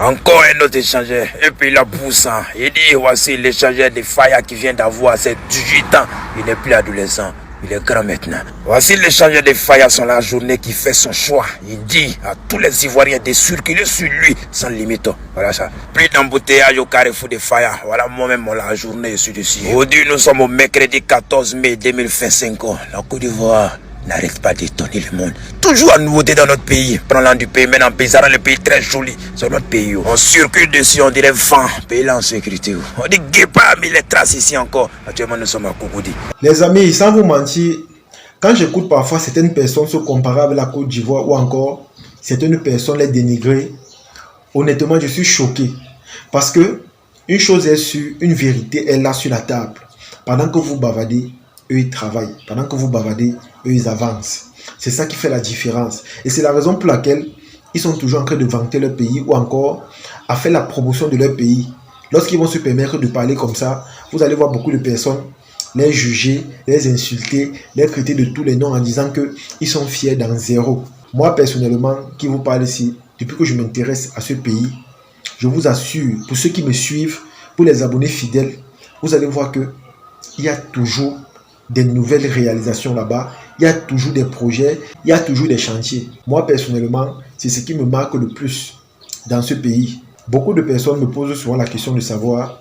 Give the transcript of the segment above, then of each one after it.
Encore un autre échangeur, et puis la poussant. Il dit voici l'échangeur de Faya qui vient d'avoir ses 18 ans. Il n'est plus adolescent, il est grand maintenant. Voici l'échangeur de Faya sur la journée qui fait son choix. Il dit à tous les Ivoiriens de circuler sur lui sans limite. Voilà ça. Plus d'embouteillage au carrefour de Faya. Voilà moi-même la journée, je suis dessus. Aujourd'hui, nous sommes au mercredi 14 mai 2025. La Côte d'Ivoire n'arrête pas d'étonner le monde. Toujours à nouveauté dans notre pays. Prenons du pays, maintenant Pézara, le pays très joli. C'est notre pays. On circule dessus, on dirait vent. Pays là en sécurité. On dit guépard, mais les traces ici encore. Actuellement, nous sommes à Koukoudi. Les amis, sans vous mentir, quand j'écoute parfois certaines personnes se comparer avec la Côte d'Ivoire ou encore certaines personnes les dénigrer, honnêtement, je suis choqué. Parce que une chose est sûre, une vérité est là sur la table. Pendant que vous bavardez, eux ils travaillent. Pendant que vous bavardez, eux ils avancent. C'est ça qui fait la différence. Et c'est la raison pour laquelle ils sont toujours en train de vanter leur pays ou encore à faire la promotion de leur pays. Lorsqu'ils vont se permettre de parler comme ça, vous allez voir beaucoup de personnes les juger, les insulter, les traiter de tous les noms en disant qu'ils sont fiers dans zéro. Moi personnellement, qui vous parle ici, depuis que je m'intéresse à ce pays, je vous assure, pour ceux qui me suivent, pour les abonnés fidèles, vous allez voir qu'il y a toujours des nouvelles réalisations là-bas, il y a toujours des projets, il y a toujours des chantiers. Moi personnellement, c'est ce qui me marque le plus dans ce pays. Beaucoup de personnes me posent souvent la question de savoir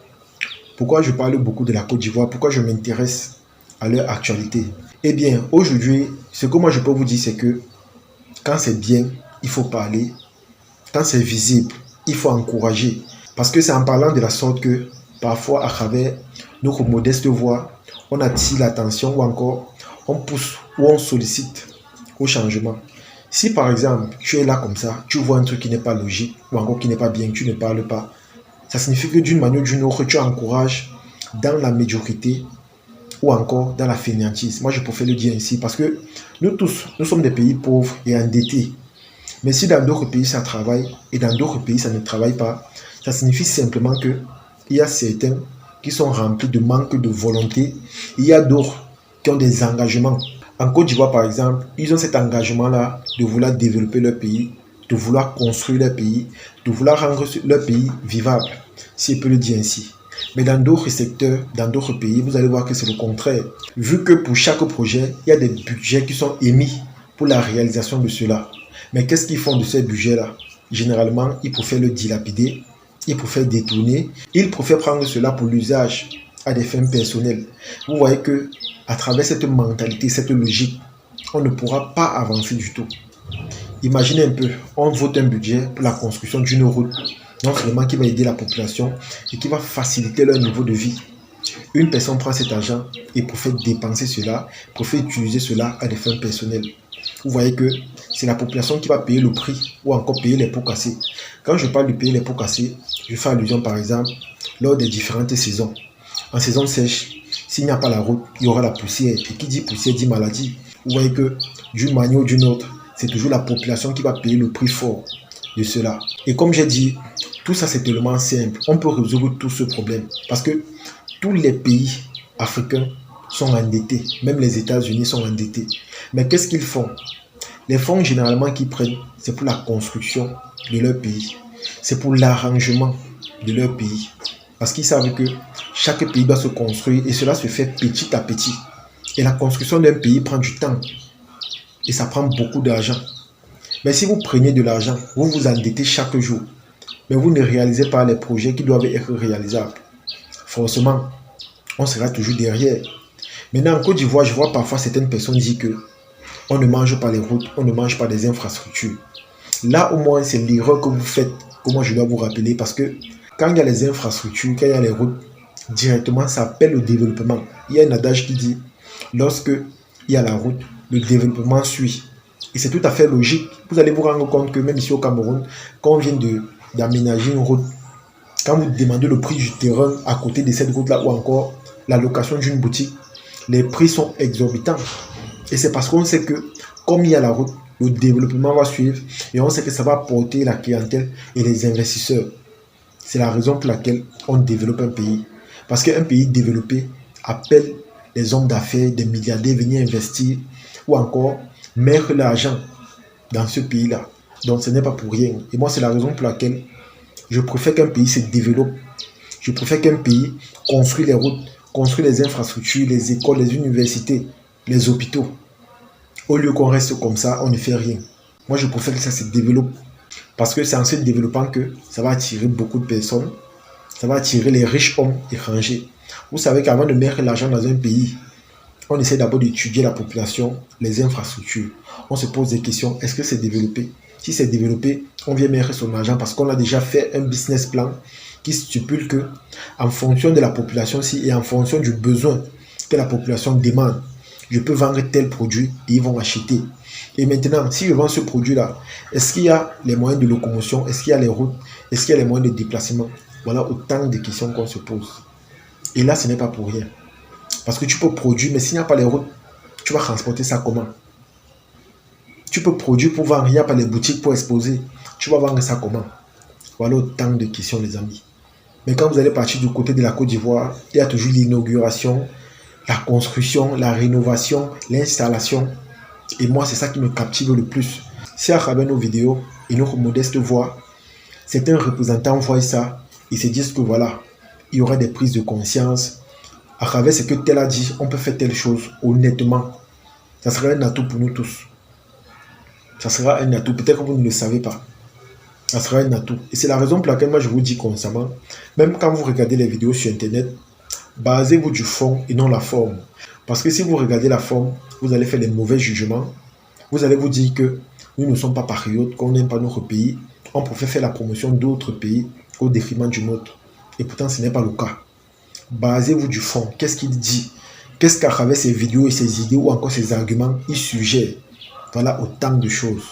pourquoi je parle beaucoup de la Côte d'Ivoire, pourquoi je m'intéresse à leur actualité. Eh bien, aujourd'hui, ce que moi je peux vous dire, c'est que quand c'est bien, il faut parler. Quand c'est visible, il faut encourager. Parce que c'est en parlant de la sorte que, parfois, à travers notre modeste voix, on attire l'attention ou encore on pousse ou on sollicite au changement. Si par exemple, tu es là comme ça, tu vois un truc qui n'est pas logique ou encore qui n'est pas bien, tu ne parles pas, ça signifie que d'une manière ou d'une autre, tu encourages dans la médiocrité ou encore dans la fainéantise. Moi, je préfère le dire ainsi parce que nous tous, nous sommes des pays pauvres et endettés. Mais si dans d'autres pays, ça travaille et dans d'autres pays, ça ne travaille pas, ça signifie simplement qu'il y a certains qui sont remplis de manque de volonté. Il y a d'autres qui ont des engagements. En Côte d'Ivoire, par exemple, ils ont cet engagement-là de vouloir développer leur pays, de vouloir construire leur pays, de vouloir rendre leur pays vivable, si on peut le dire ainsi. Mais dans d'autres secteurs, dans d'autres pays, vous allez voir que c'est le contraire. Vu que pour chaque projet, il y a des budgets qui sont émis pour la réalisation de cela. Mais qu'est-ce qu'ils font de ces budgets-là? Généralement, ils préfèrent le dilapider, ils préfèrent détourner, ils préfèrent prendre cela pour l'usage à des fins personnelles. Vous voyez que à travers cette mentalité, cette logique, on ne pourra pas avancer du tout. Imaginez un peu, on vote un budget pour la construction d'une route, non seulement qui va aider la population et qui va faciliter leur niveau de vie. Une personne prend cet argent et préfère dépenser cela, préfère utiliser cela à des fins personnelles. Vous voyez que c'est la population qui va payer le prix ou encore payer les pots cassés. Quand je parle de payer les pots cassés, je fais allusion par exemple lors des différentes saisons. En saison sèche, s'il n'y a pas la route, il y aura la poussière. Et qui dit poussière dit maladie. Vous voyez que d'une manière ou d'une autre, c'est toujours la population qui va payer le prix fort de cela. Et comme j'ai dit, tout ça c'est tellement simple. On peut résoudre tout ce problème. Parce que tous les pays africains sont endettés. Même les États-Unis sont endettés. Mais qu'est-ce qu'ils font? Les fonds généralement qu'ils prennent, c'est pour la construction de leur pays. C'est pour l'arrangement de leur pays. Parce qu'ils savent que chaque pays doit se construire et cela se fait petit à petit. Et la construction d'un pays prend du temps. Et ça prend beaucoup d'argent. Mais si vous prenez de l'argent, vous vous endettez chaque jour. Mais vous ne réalisez pas les projets qui doivent être réalisables. Forcément, on sera toujours derrière. Maintenant, en Côte d'Ivoire, je vois parfois certaines personnes dire que on ne mange pas les routes, on ne mange pas des infrastructures. Là, au moins, c'est l'erreur que vous faites, que moi je dois vous rappeler, parce que quand il y a les infrastructures, quand il y a les routes, directement, ça appelle le développement. Il y a un adage qui dit, lorsque il y a la route, le développement suit. Et c'est tout à fait logique. Vous allez vous rendre compte que même ici au Cameroun, quand on vient d'aménager une route, quand vous demandez le prix du terrain à côté de cette route-là, ou encore la location d'une boutique, les prix sont exorbitants. Et c'est parce qu'on sait que, comme il y a la route, le développement va suivre et on sait que ça va porter la clientèle et les investisseurs. C'est la raison pour laquelle on développe un pays. Parce qu'un pays développé appelle les hommes d'affaires, des milliardaires venir investir ou encore mettre l'argent dans ce pays-là. Donc ce n'est pas pour rien. Et moi, c'est la raison pour laquelle Je préfère qu'un pays se développe. Je préfère qu'un pays construise les routes, construise les infrastructures, les écoles, les universités, les hôpitaux. Au lieu qu'on reste comme ça, on ne fait rien. Moi, je préfère que ça se développe. Parce que c'est en se développant que ça va attirer beaucoup de personnes. Ça va attirer les riches hommes étrangers. Vous savez qu'avant de mettre l'argent dans un pays, on essaie d'abord d'étudier la population, les infrastructures. On se pose des questions. Est-ce que c'est développé? Si c'est développé, on vient mettre son argent parce qu'on a déjà fait un business plan qui stipule que, en fonction de la population et en fonction du besoin que la population demande, je peux vendre tel produit et ils vont acheter. Et maintenant, si je vends ce produit-là, est-ce qu'il y a les moyens de locomotion? Est-ce qu'il y a les routes? Est-ce qu'il y a les moyens de déplacement? Voilà autant de questions qu'on se pose. Et là, ce n'est pas pour rien. Parce que tu peux produire, mais s'il n'y a pas les routes, tu vas transporter ça comment? Tu peux produire pour vendre, il n'y a pas les boutiques pour exposer. Tu vas vendre ça comment? Voilà autant de questions, les amis. Mais quand vous allez partir du côté de la Côte d'Ivoire, il y a toujours l'inauguration, la construction, la rénovation, l'installation. Et moi, c'est ça qui me captive le plus. Si à travers nos vidéos et nos modestes voix, certains représentants voient ça et se disent que voilà, il y aura des prises de conscience. À travers ce que tel a dit, on peut faire telle chose honnêtement. Ça sera un atout pour nous tous. Ça sera un atout. Peut-être que vous ne le savez pas. Ça sera un atout. Et c'est la raison pour laquelle moi je vous dis constamment, même quand vous regardez les vidéos sur Internet, basez-vous du fond et non la forme. Parce que si vous regardez la forme, vous allez faire des mauvais jugements. Vous allez vous dire que nous ne sommes pas patriotes, qu'on n'aime pas notre pays. On préfère faire la promotion d'autres pays au détriment du nôtre. Et pourtant, ce n'est pas le cas. Basez-vous du fond. Qu'est-ce qu'il dit? Qu'est-ce qu'à travers ces vidéos et ces idées ou encore ces arguments, il suggère? Voilà autant de choses.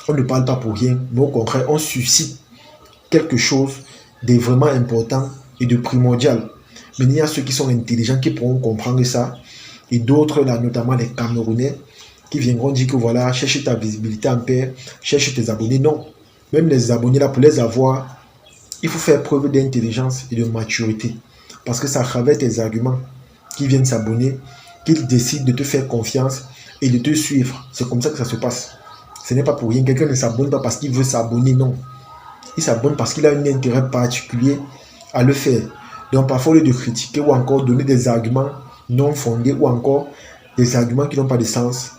On ne parle pas pour rien, mais au contraire, on suscite quelque chose de vraiment important et de primordial. Mais il y a ceux qui sont intelligents qui pourront comprendre ça. Et d'autres, là, notamment les Camerounais, qui viendront dire que voilà, cherche ta visibilité en paix, cherche tes abonnés. Non. Même les abonnés, là, pour les avoir, il faut faire preuve d'intelligence et de maturité. Parce que c'est à travers tes arguments qu'ils viennent s'abonner, qu'ils décident de te faire confiance et de te suivre. C'est comme ça que ça se passe. Ce n'est pas pour rien. Quelqu'un ne s'abonne pas parce qu'il veut s'abonner, non. Il s'abonne parce qu'il a un intérêt particulier à le faire. Donc parfois, au lieu de critiquer ou encore donner des arguments non fondés ou encore des arguments qui n'ont pas de sens,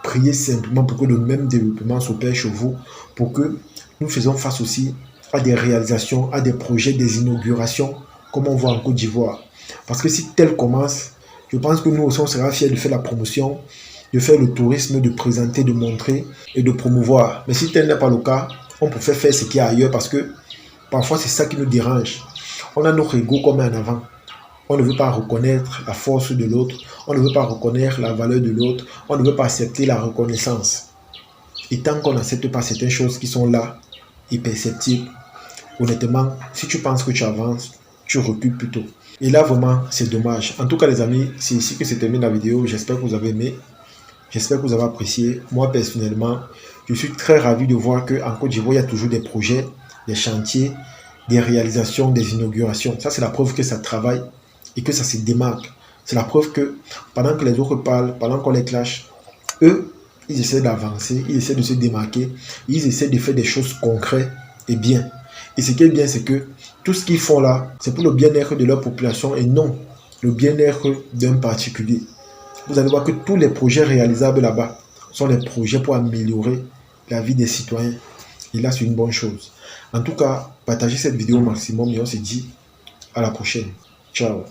priez simplement pour que le même développement s'opère chez vous, pour que nous faisons face aussi à des réalisations, à des projets, des inaugurations, comme on voit en Côte d'Ivoire. Parce que si tel commence, je pense que nous aussi on sera fiers de faire la promotion, de faire le tourisme, de présenter, de montrer et de promouvoir. Mais si tel n'est pas le cas, on peut faire ce qu'il y a ailleurs parce que parfois c'est ça qui nous dérange. On a notre ego comme en avant. On ne veut pas reconnaître la force de l'autre. On ne veut pas reconnaître la valeur de l'autre. On ne veut pas accepter la reconnaissance. Et tant qu'on n'accepte pas certaines choses qui sont là et perceptibles, honnêtement, si tu penses que tu avances, tu recules plutôt. Et là, vraiment, c'est dommage. En tout cas, les amis, c'est ici que se termine la vidéo. J'espère que vous avez aimé. J'espère que vous avez apprécié. Moi, personnellement, je suis très ravi de voir qu'en Côte d'Ivoire, il y a toujours des projets, des chantiers, des réalisations, des inaugurations. Ça, c'est la preuve que ça travaille et que ça se démarque. C'est la preuve que pendant que les autres parlent, pendant qu'on les clash, eux, ils essaient d'avancer, ils essaient de se démarquer, ils essaient de faire des choses concrètes et bien. Et ce qui est bien, c'est que tout ce qu'ils font là, c'est pour le bien-être de leur population et non le bien-être d'un particulier. Vous allez voir que tous les projets réalisables là-bas sont des projets pour améliorer la vie des citoyens. Et là, c'est une bonne chose. En tout cas, partagez cette vidéo au maximum et on se dit à la prochaine. Ciao.